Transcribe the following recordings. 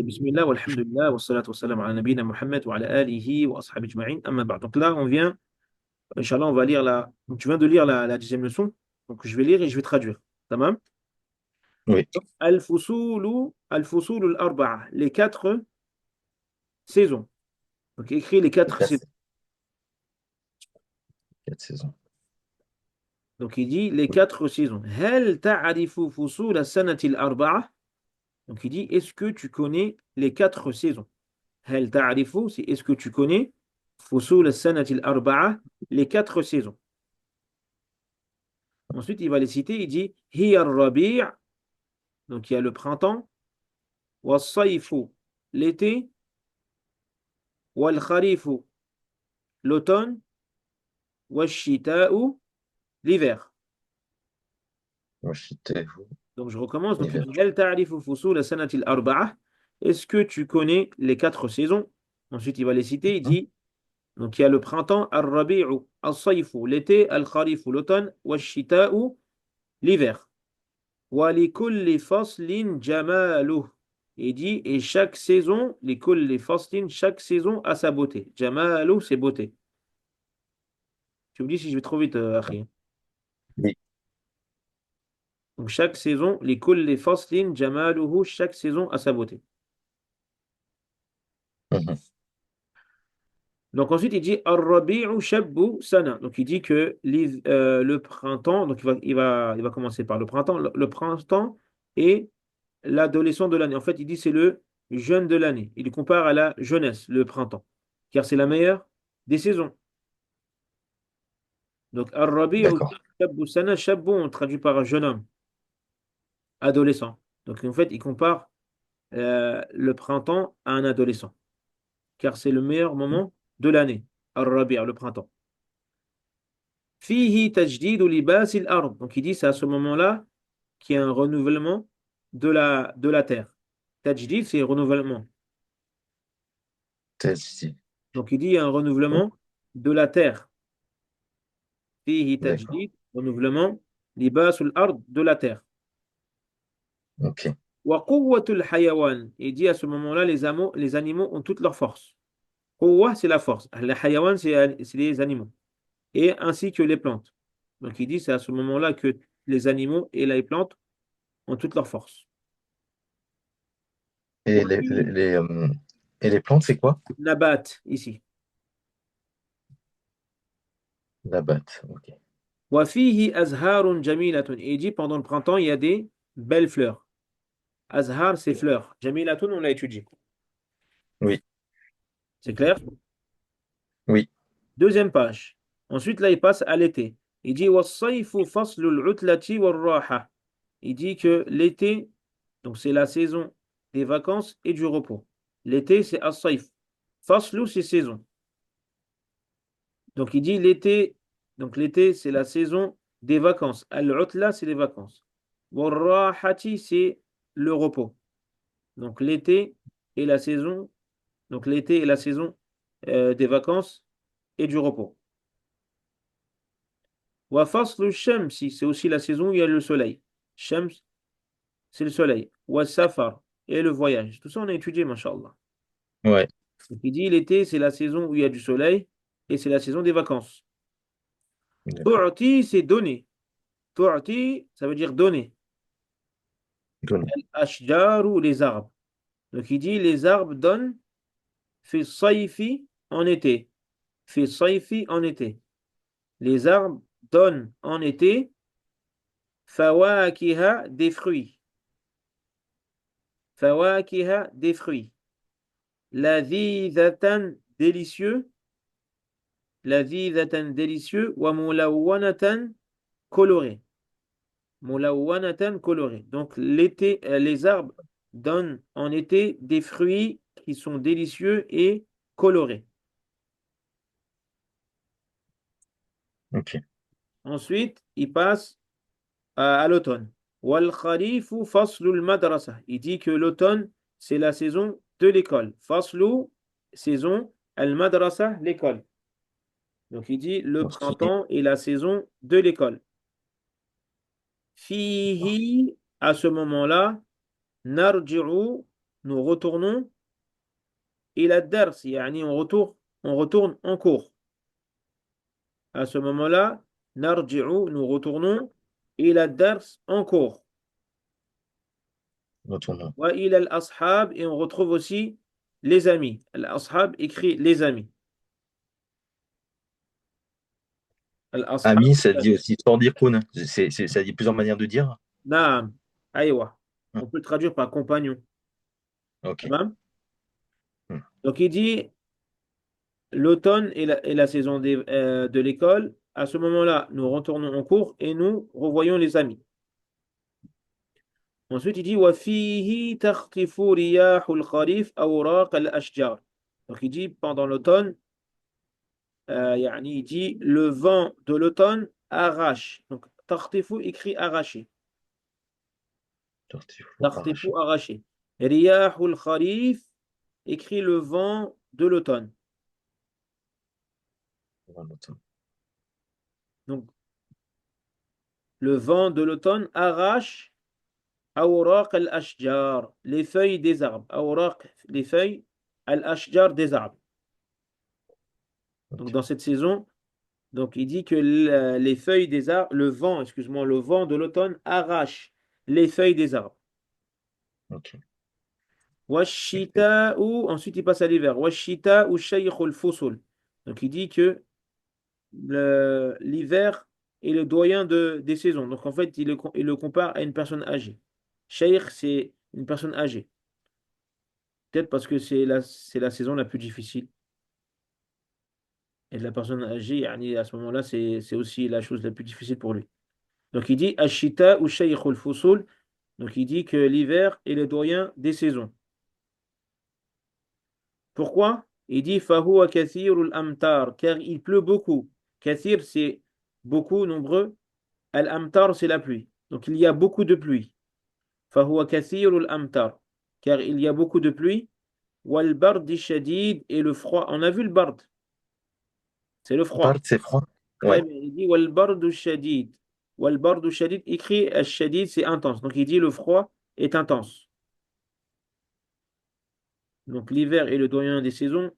Bismillah, walhamdulillah, wa salatu wa salam ala nabina Muhammad wa ala alihi wa ashabi ajma'in, amma ba'd. Donc là, Inch'Allah, on va lire donc tu viens de lire la 10e leçon. Donc je vais lire et je vais traduire. Tamam? Oui, Al-fusulu al-arba'a, les quatre saisons. Donc écris les quatre saisons. 4 saisons. Donc il dit les quatre saisons. Hal ta'arifu fusul as-sanati al-arba'a? Donc il dit est-ce que tu connais les quatre saisons? Hal ta'arifu, c'est est-ce que tu connais fusul as-sanati al-arba'a, les quatre saisons. Ensuite, il va les citer. Il dit Hiya ar-rabi', donc il y a le printemps, was-sayfu, l'été, wal-kharifu, l'automne, wash-shita'u, l'hiver. Washitehu, Donc je recommence. Donc il l'hiver. dit Hal ta'rifu fusul sanati al-arba'a? Est-ce que tu connais les quatre saisons? Ensuite, il va les citer. Il Mhm. dit donc il y a le printemps, ar-rabi'u, as-sayfu, l'été, al-kharifu, l'automne, wash-shita'u, l'hiver. وَلِكُلِّ فَصْلٍ جَمَالُهُ. Il dit, et chaque saison, لِكُلِّ فَصْلٍ, chaque saison a sa beauté. Jamalu, c'est beauté. Tu me dis si je vais trop vite, Akhi. Oui. Donc chaque saison, لِكُلِّ فَصْلٍ جَمَالُهُ, chaque saison a sa beauté. Mhm. Donc ensuite, il dit, الربيع شب سنة. Donc il dit que le printemps, donc il va commencer par le printemps. Le printemps est l'adolescent de l'année. En fait, il dit c'est le jeune de l'année. Il compare à la jeunesse, le printemps, car c'est la meilleure des saisons. Donc, Ar-Rabi'u D'accord. Shabbu Sana, Shabbu, on traduit par un jeune homme, adolescent. Donc, en fait, il compare le printemps à un adolescent, car c'est le meilleur moment de l'année, Ar-Rabi', le printemps. Fihi tajdidu libasil ard. Donc, il dit c'est à ce moment-là qu'il y a un renouvellement de la terre. Tajdid, c'est renouvellement. Tazzi. Donc, il dit il y a un Oh, renouvellement de la terre. Fihi d'accord. tajdid, renouvellement, libasul ard, de la terre. Ok. Wa quwwatul hayawan. Il dit à ce moment-là, les animaux ont toute leur force. Quwwa, c'est la force. Les hayawan, c'est les animaux. Et ainsi que les plantes. Donc, il dit c'est à ce moment-là que les animaux et les plantes ont toute leur force. Et Wa les, les, fihi les, euh, et les plantes, c'est quoi? nabat, ici. La batte. Ok. Wa fihi azharun jamilatun. Et il dit pendant le printemps, il y a des belles fleurs. Azhar, c'est fleurs. Jamilatun, on l'a étudié. Oui. C'est clair? Oui. Deuxième page. Ensuite, là, il passe à l'été. Il dit وَالصَّيْفُ فَصْلُ الْعُطْلَةِ وَالرَّاحَةِ. Il dit que l'été, donc c'est la saison des vacances et du repos. L'été, c'est as-sayf. Faslu, c'est saison. Donc il dit l'été, donc l'été, c'est la saison des vacances. Al-utla, c'est les vacances. Wal-rahati, c'est le repos. Donc l'été est la saison, donc l'été est la saison des vacances et du repos. Wa faslu shamsi, c'est aussi la saison où il y a le soleil. Shams, c'est le soleil. Wa safar, et le voyage. Tout ça, on a étudié, mashallah. Ouais. Donc, il dit l'été, c'est la saison où il y a du soleil et c'est la saison des vacances. D'accord. Tu'ti, c'est donner. Tu'ti, ça veut dire donner. Donné. Ashjaru, les arbres. Donc, il dit les arbres donnent fi sayfi en été. Fi sayfi en été. Les arbres donnent en été fawakiha, des fruits. Fawakiha, des fruits. Ladhidhatan, délicieux. Ladhidhatan, délicieux. Wa mulawwanatan, coloré. Mulawwanatan, coloré. Donc l'été, les arbres donnent en été des fruits qui sont délicieux et colorés. Ok. Ensuite, il passe à l'automne. Wal kharifu faslul madrasa. Il dit que l'automne, c'est la saison de l'école. Faslu, saison, al madrasa, l'école. Donc il dit le Ok. printemps est la saison de l'école. Fihi, à ce moment-là, narji'u, nous retournons إلى الدرس يعني on retourne en cours. À ce moment-là, نرجع, nous retournons إلى الدرس en cours. Retournons. وإلى الأصحاب et on retrouve aussi les amis. الأصحاب écrit les amis. الأصحاب. Ami, ça dit aussi صديقون. Ça dit plusieurs manières de dire. نعم. أيوة. Hmm. On peut le traduire par compagnon. Ok. Tamam. Hmm. Donc il dit l'automne est la saison de l'école. À ce moment-là, nous retournons en cours et nous revoyons les amis. Ensuite, il dit وَفِيهِ تَخْطِفُ رِيَاحُ الْخَرِيفِ أَوْرَاقَ الْأَشْجَارِ. Donc il dit pendant l'automne, il dit le vent de l'automne arrache. Donc تخطف écrit arracher. Tortifou, تخطف arraché. arracher. رِيَاحُ الْخَرِيفِ écrit le vent de l'automne. Donc le vent de l'automne arrache أوراق الأشجار, les feuilles des arbres. أوراق, les feuilles, الأشجار des arbres. Donc Ok. dans cette saison, donc il dit que les feuilles des arbres, le vent, excuse-moi, le vent de l'automne arrache les feuilles des arbres. Ok. Washita ou ensuite il passe à l'hiver. Washita ou shaykhul fusul. Donc il dit que l'hiver est le doyen des saisons. Donc en fait, il le compare à une personne âgée. Shaykh, c'est une personne âgée. Peut-être parce que c'est la saison la plus difficile. Et la personne âgée, yani, à ce moment-là, c'est aussi la chose la plus difficile pour lui. Donc il dit Ashita ou shaykhul fusul. Donc il dit que l'hiver est le doyen des saisons. Pourquoi? Il dit Fahuwa kathirul amtar, car il pleut beaucoup. Kathir, c'est beaucoup, nombreux. Al-amtar, c'est la pluie. Donc il y a beaucoup de pluie. Fahuwa kathirul amtar, car il y a beaucoup de pluie. Wal bardi shadid, et le froid. On a vu le bard, c'est le Bard, froid. c'est froid. Ouais, Ouais. mais il dit wal bardu shadid. Wal bardu shadid, écrit al-shadid, c'est intense. Donc il dit le froid est intense. Donc l'hiver est le doyen des saisons,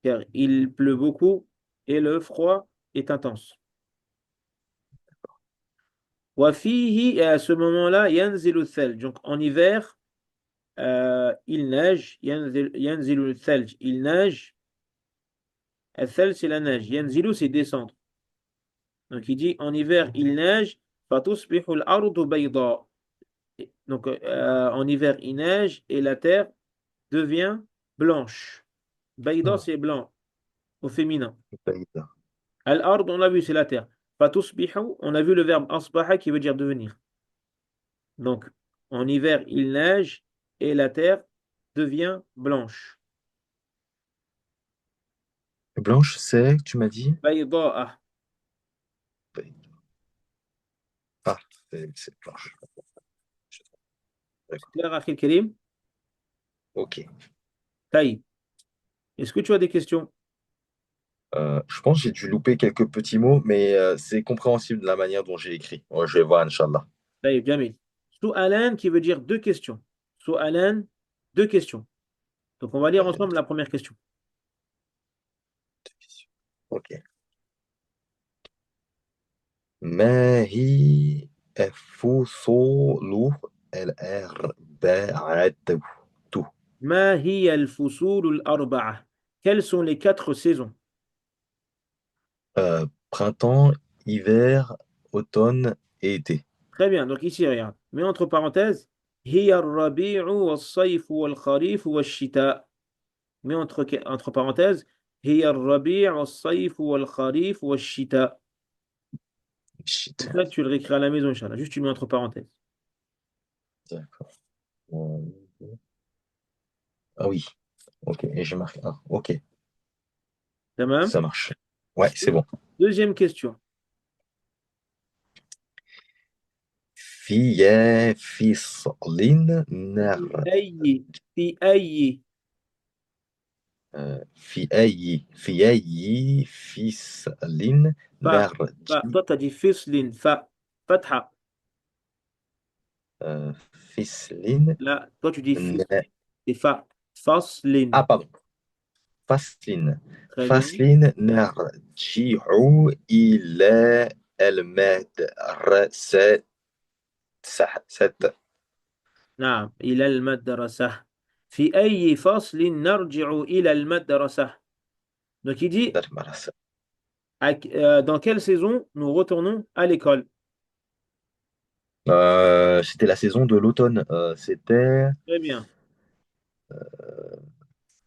car il pleut beaucoup et le froid est intense. Wafihi, et à ce moment-là, yanzilu thalj. Donc en hiver, il neige. Yanzilu thalj, il neige. Al-thalj, c'est la neige. Yanzilu, c'est descendre. Donc il dit en hiver, il neige. Fatusbihu al-ardu bayda. Donc en hiver, il neige et la terre devient blanche. Bayda, Hmm. c'est blanc au féminin. Baïda. Al-ard, on l'a vu, c'est la terre. Fatusbihu, on a vu le verbe asbaha qui veut dire devenir. Donc, en hiver, il neige et la terre devient blanche. Blanche, c'est, tu m'as dit? Bayda'a. Baïda. Ah, c'est blanche. C'est D'accord. clair, Akhil Karim? Ok. Taïb. Est-ce que tu as des questions? Je pense que j'ai dû louper quelques petits mots, mais c'est compréhensible de la manière dont j'ai écrit. Ouais, je vais voir, Inch'Allah. Taïb, Jamil. Su'alan qui veut dire deux questions. Su'alan, deux questions. Donc, on va lire ensemble la première question. Ok. ما هي الفصول الأربعة؟ Ma hiya al-fusul al-arba'a. Quelles sont les quatre saisons? Printemps, hiver, automne et été. Très bien. Donc, ici, regarde. Mais entre parenthèses, hiya al-rabi'u wal-sayfu wal-kharif wal-shita. Mais entre parenthèses, هي الربيع والصيف والخريف والشتاء. Shit. Donc là, tu le réécris à la maison, Inch'Allah. Juste, tu mets entre parenthèses. D'accord. Ah oui, ok, et j'ai marqué un. Ok, Tamam. ça marche. Ouais, c'est bon. Deuxième question. في صلين في نار. أي في أي في صلين fa, نار. toi, tu as dit fislin, fa, fatha. فصل Là, toi, tu dis ن- fislin. Et fa. Faslin. Ah, pardon. Faslin. Très bien. Faslin narji'u ila al-madrasat. Cette نعم إلى المدرسة في أي فصل نرجع إلى المدرسة. Donc il dit madrasa. dans quelle saison nous retournons à l'école. C'était la saison de l'automne. C'était. Très bien.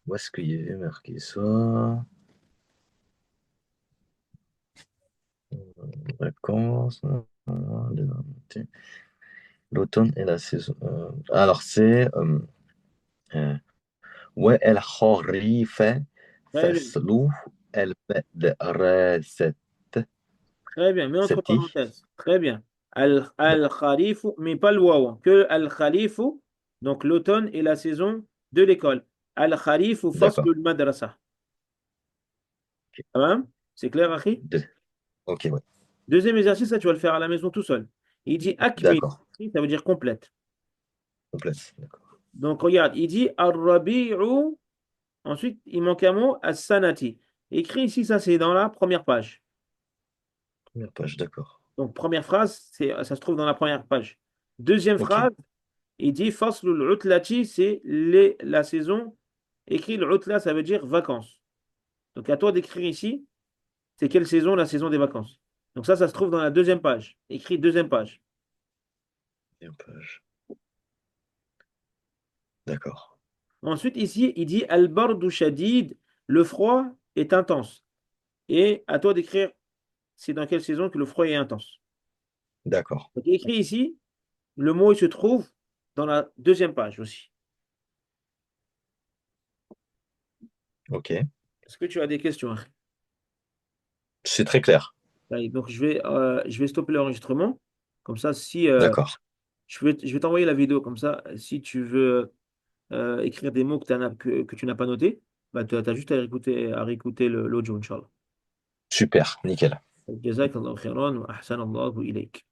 Où est-ce qu'il y avait marqué ça? Vacances. L'automne et la saison. Alors, c'est. Euh, والخريف Très bien. فصل المدرسة Très bien. Mets entre ستي parenthèses. Très bien. Al-Kharifu, mais pas le waouh. Que Al-Kharifu, donc l'automne et la saison de l'école. Al-Kharifu d'accord. faslul madrasa. Tamam. C'est clair, Akhi? Deux. Ok, ouais. Deuxième exercice, ça, tu vas le faire à la maison tout seul. Il dit Akmil. D'accord. Ça veut dire complète. Complète. D'accord. Donc, regarde, il dit Ar-Rabi'u. Ensuite, il manque un mot, As-Sanati. Écrit ici, ça, c'est dans la première page. Première page, d'accord. Donc, première phrase, ça se trouve dans la première page. Deuxième Ok. phrase, il dit Faslul Utlati, c'est la saison. Écrit le Utla, ça veut dire vacances. Donc, à toi d'écrire ici, c'est quelle saison? La saison des vacances. Donc, ça se trouve dans la deuxième page. Écrit deuxième page. Première page. D'accord. Ensuite, ici, il dit Al-Bardu Shadid, le froid est intense. Et à toi d'écrire, c'est dans quelle saison que le froid est intense. D'accord. Donc, écrit ici, le mot il se trouve dans la deuxième page aussi. Ok. Est-ce que tu as des questions? C'est très clair. Allez, donc, je vais stopper l'enregistrement. Comme ça, si D'accord. je vais t'envoyer la vidéo. Comme ça, si tu veux écrire des mots que tu n'as pas notés, bah, tu as juste à réécouter l'audio, Inch'Allah. Super. Nickel. جزاك الله خيرا وأحسن الله إليك.